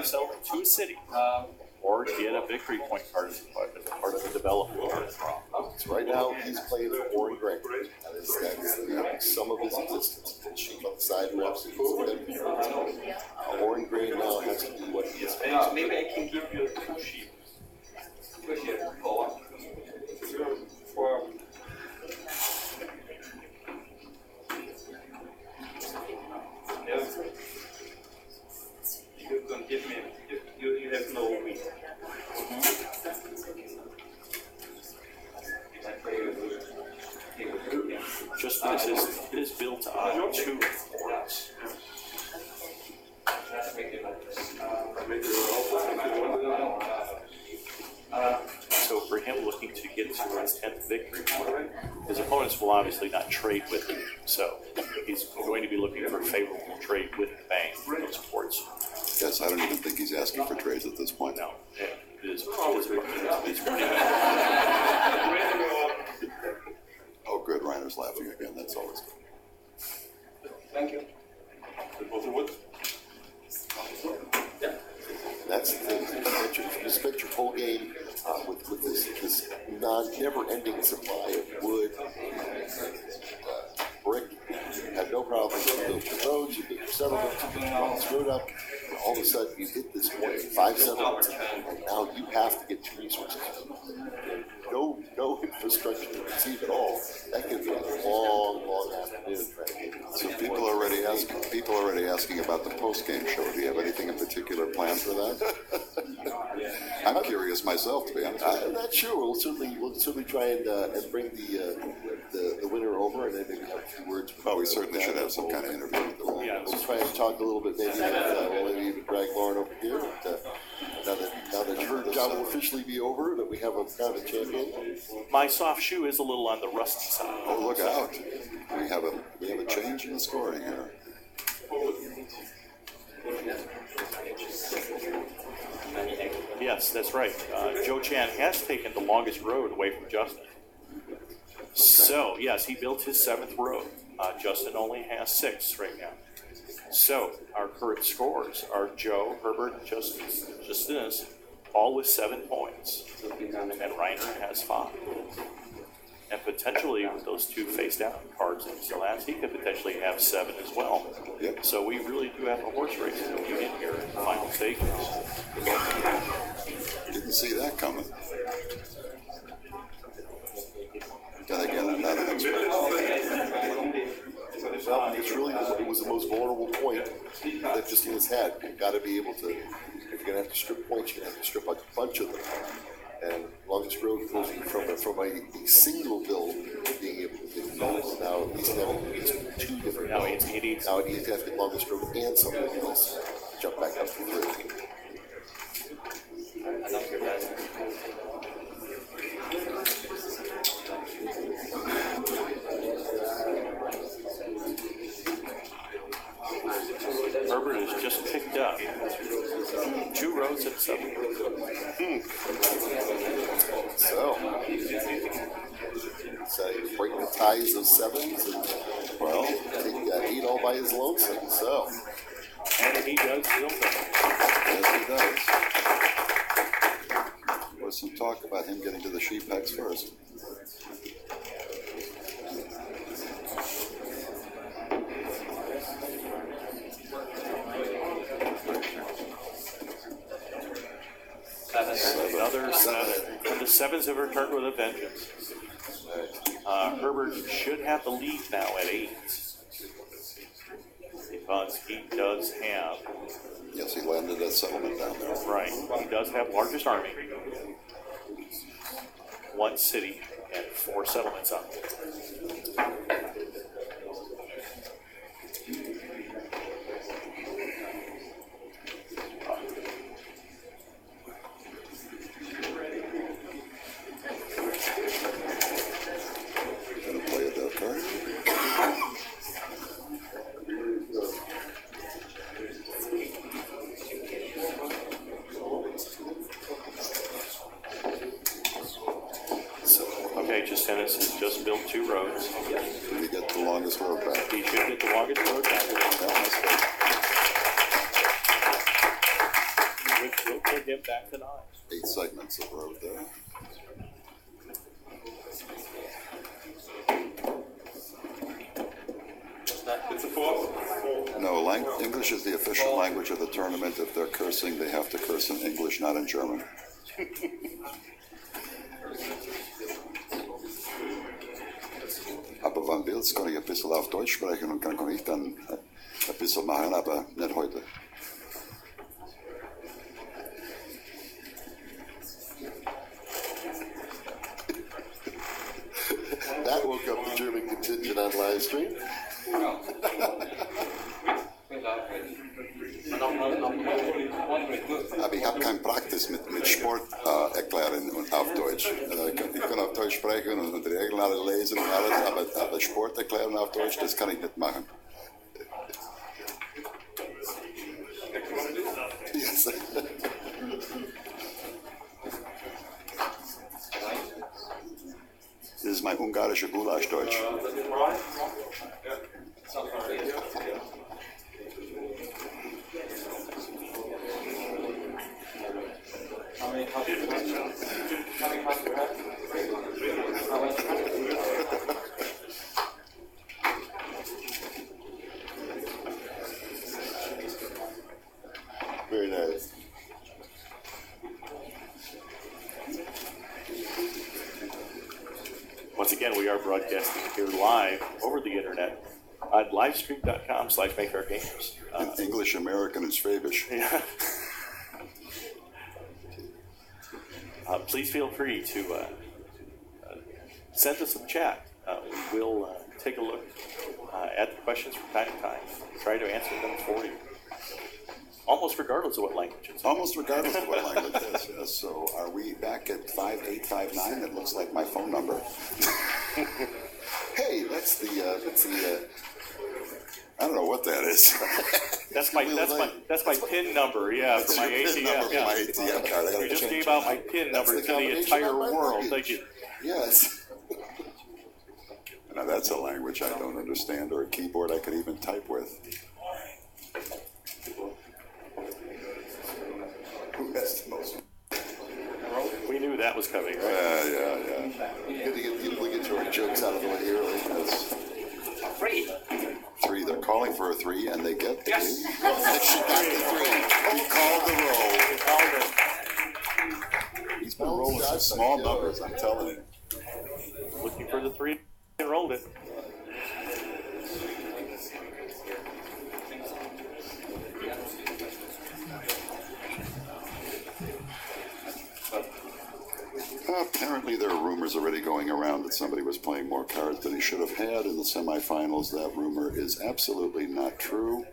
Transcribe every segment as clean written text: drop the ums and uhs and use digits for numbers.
sell them to a city, or get a victory point card as part of the development card. So right now, he's playing for Warren Grant. That is the sum of his existence. The sheep on the side reps. Warren Grant now has to do what he is. Maybe I can give you 2 sheep. You can give me. You have no wheat. Just this is built on 2 reports. So for him looking to get to his 10th victory point, his opponents will obviously not trade with him. So he's going to be looking for a favorable trade with the bank for those ports. Yes, I don't even think he's asking for trades at this point. No, it is pretty bad. Oh, good. Reiner's laughing again. That's always good. Thank you. That's the thing. You spent your whole game with this never-ending supply of wood, brick. You had no problem. You built your roads, you built your settlements, you built your screwed up. And all of a sudden, you hit this point, 5 settlements, and now you have to get 2 resources. No infrastructure to receive at all. That could be a long afternoon. So people are already asking about the post-game show. Do you have anything in particular planned for that? I'm curious myself, to be honest. I'm not sure. We'll certainly try and bring the winner over and then maybe have a few words. Well, we certainly should have some kind of interview with the winner. Yeah, we'll try and talk a little bit maybe we'll maybe even drag Lauren over here. Now that her job will officially be over, that we have a kind of a champion. My soft shoe is a little on the rusty side. Oh, look out. We have a change in the scoring here. Yes, that's right. Joe Chan has taken the longest road away from Justin. So, yes, he built his 7th road. Justin only has 6 right now. So, our current scores are Joe, Herbert, and Justinus, all with 7 points. And Reiner has 5. And potentially, with those 2 face-down cards in his last, he could potentially have 7 as well. Yep. So we really do have a horse race going in here in the final stages. Didn't see that coming. Then again, I'm not an expert. Well, it was the most vulnerable point that Justinus had. You've got to be able to, if you're going to have to strip points, you're going to have to strip a bunch of them. And longest road goes from a single build being able to do those. Now he's having 2 different builds. Now he has to have the longest road and something else to jump back up to 3. Herbert has just picked up 2 roads and 7. So he's breaking the ties of 7s, and well, he got 8 all by his lonesome. So, and he does feel better. Yes, he does. There was some talk about him getting to the sheep hex first. Another 7. And the 7s have returned with a vengeance. Herbert should have the lead now at 8. Because he does have... Yes, he landed a settlement down there. Right. He does have largest army. 1 city and 4 settlements on it. Dennis has just built 2 roads. Did he get the longest road back? He should get the longest road back. we'll get him back to 9. 8 segments of road there. It's a 4. No, English is the official language of the tournament. If they're cursing, they have to curse in English, not in German. Aber wann willst, kann ich ein bisschen auf Deutsch sprechen und kann ich dann ein bisschen machen, aber nicht heute. That woke up the German contingent on live stream. Aber ich habe keine Praxis mit Sport erklären und auf Deutsch. Ich kann auf Deutsch sprechen und die Regeln alle lesen und alles, aber Sport erklären auf Deutsch, das kann ich nicht machen. Yes. Das ist mein ungarischer Gulaschdeutsch. Very nice. Once again, we are broadcasting here live over the internet at livestream.com/makeourgames. In English, American, and Schwäbisch. Yeah. Please feel free to send us a chat. We will take a look at the questions from time to time, try to answer them for you, almost regardless of what language it's in. Almost regardless of what language it is. Yes. So are we back at 5859? It looks like my phone number. Hey, that's the I don't know what that is. That's my PIN number, yeah, for my your PIN ATM. number for Yeah. my ATM card. I gotta You just change gave it. out my PIN That's number the to the combination entire of my world. luggage. Thank you. yes. Now that's a language I don't understand, or a keyboard I could even type with. Who has the most? We knew that was coming, right? Yeah. Good to get the obligatory jokes out of the way early. That's 3. They're calling for a 3, and they get 3. Yes. She got the 3. He called the roll. We called it. He's been rolling some small numbers, I'm telling you. Looking for the 3 and rolled it. Apparently there are rumors already going around that somebody was playing more cards than he should have had in the semifinals. That rumor is absolutely not true.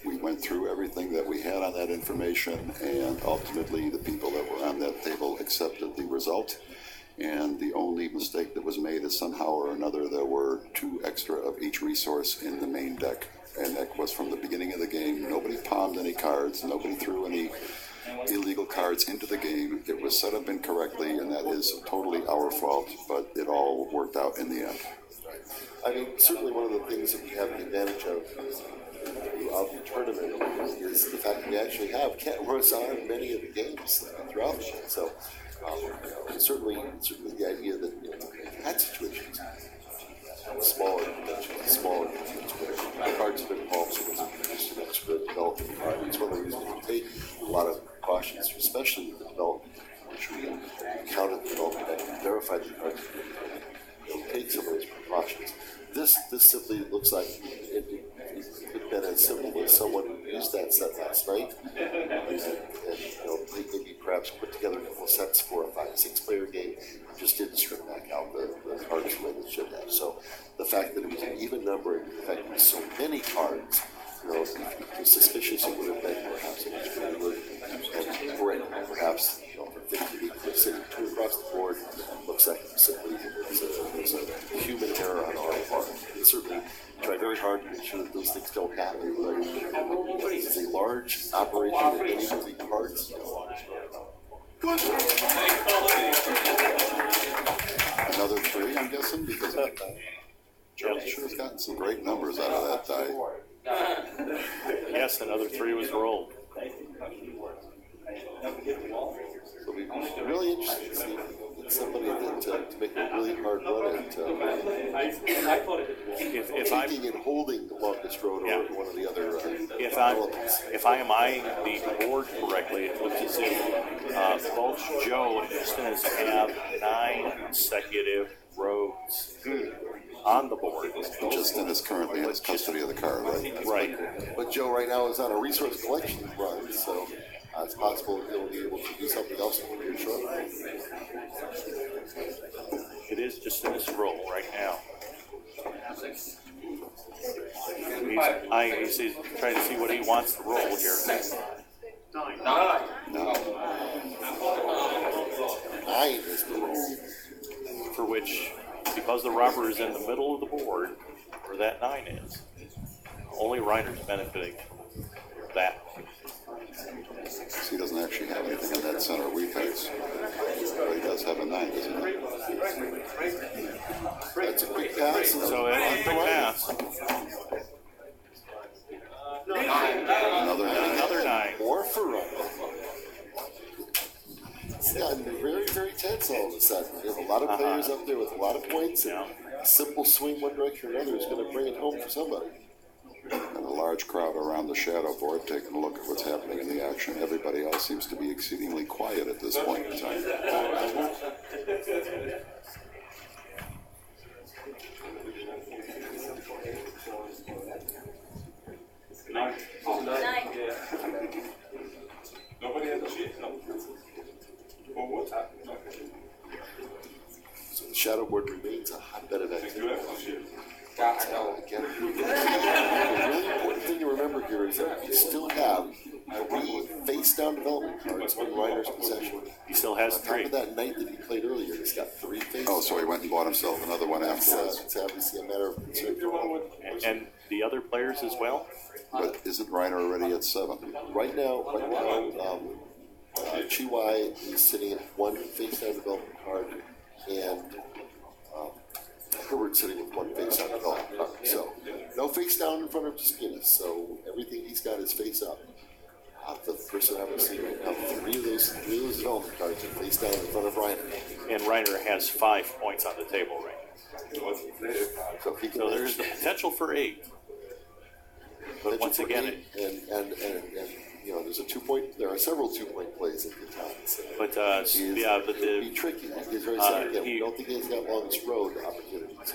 We went through everything that we had on that information, and ultimately the people that were on that table accepted the result. And the only mistake that was made is somehow or another there were 2 extra of each resource in the main deck. And that was from the beginning of the game. Nobody palmed any cards. Nobody threw any illegal cards into the game. It was set up incorrectly, and that is totally our fault, but it all worked out in the end. I mean, certainly one of the things that we have the advantage of throughout the tournament is the fact that we actually have cat runs on many of the games throughout the show. So certainly the idea that in that situations, smaller teams where cards have been involved, so there's an extra development card. It's one of the reasons we take a lot of precautions, especially with the development, which we counted the development and verified the cards. Take some of those precautions. This simply looks like it could have been as simple as someone who used that set last night and maybe perhaps put together a couple of sets for a 5-6 player game and just didn't strip back out the cards the way they should have. So the fact that it was an even number and the fact that it was so many cards, if you're suspicious it would have been perhaps an extra number and perhaps sitting 2 across the board looks like simply it's a human error on our part. And certainly try very hard to make sure that those things don't happen. But it's a large operation that many of the cards. Another 3, I'm guessing, because Joe sure has gotten some great numbers out of that die. Yes, another 3 was rolled. really interesting to see somebody that to make a really hard run at taking and holding the longest road Yeah. over one of the other elements. if I am eyeing the board correctly, it looks as if both Joe and Stinnis have 9 consecutive roads on the board. Justin is currently has custody of the car, right? Right. But Joe right now is on a resource collection run, so it's possible he'll be able to do something else here shortly. It is just in this roll right now. He's trying to see what he wants to roll here. No. 9 is the roll. For which, because the robber is in the middle of the board, where that 9 is, only Reiner's benefiting from that. He doesn't actually have anything in that center weakness. But he does have a 9, doesn't he? That's a quick pass. So that's a quick pass. Another 9. Another 9. More for Ryan. It's gotten very, very tense all of a sudden. We have a lot of players up there with a lot of points, and a simple swing one direction or another is going to bring it home for somebody. And a large crowd around the shadow board taking a look at what's happening in the action. Everybody else seems to be exceedingly quiet at this point in time. Nobody has a sheet? No. Forward? So the shadow board remains a hotbed of activity. You have a sheet. Again, the really important thing to remember here is that we still have 3 face-down development cards in Reiner's possession. He still has On top 3. of that night that he played earlier, he's got 3 face. Oh, so he went and bought himself another one afterwards. It's obviously a matter of concern for all. And the other players as well? But isn't Reiner already at 7? Right now, Chiwai is sitting at 1 face-down development card, and Herbert's sitting with 1 face-down development card. So, no face-down in front of Skinas, so everything he's got is face-up. The person obviously right now, 3 of those development cards are face-down in front of Reiner. And Reiner has 5 points on the table right now. So, he can So there's the potential for 8. But once again, and you know, there's a 2-point. There are several 2-point plays in Catan. So but it'll be tricky. He's very sad. Again, we don't think he's got longest road opportunities.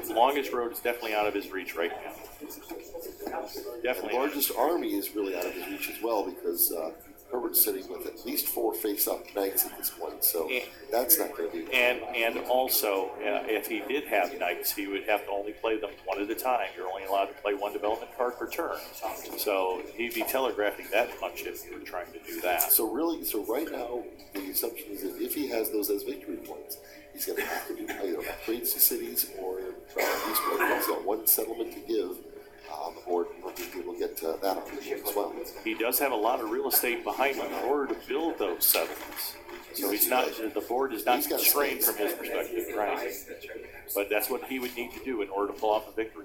the longest road is definitely out of his reach right now. The Definitely. largest army is really out of his reach as well because Herbert's sitting with at least 4 face-up knights at this point. So that's not going to be. And also, if he did have knights, he would have to only play them 1 at a time. You're only allowed to play 1 development card per turn. So he'd be telegraphing that much if you were trying to do that. So right now, the assumption is that if he has those as victory points, he's going to have to do either upgrades to cities or at least he's got 1 settlement to give. Or we'll get to that option as well. He does have a lot of real estate behind him in order to build those settlements. So he's not. The board is not constrained from his perspective, right? But that's what he would need to do in order to pull off a victory.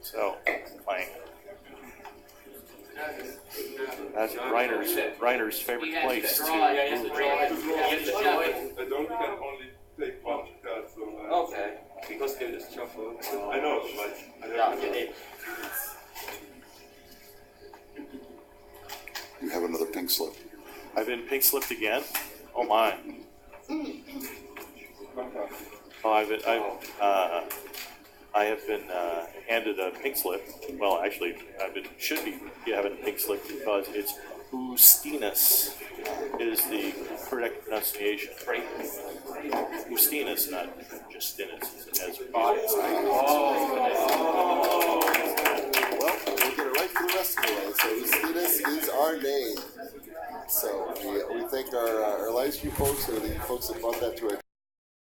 So playing. That's Reiner's favorite place to move. The dog can only take 1 card, so... Okay, because they just shuffle. I know, but I don't know. You have another pink slip. I've been pink slipped again. Oh my! Oh, I have been handed a pink slip. Well, actually, should be having a pink slip because it's Ustinus is the correct pronunciation. Right? Ustinus, not Justinus, as Well, we'll get it right for the rest of the way. So Ustinus is our name. So we thank our live stream folks or the folks that brought that to our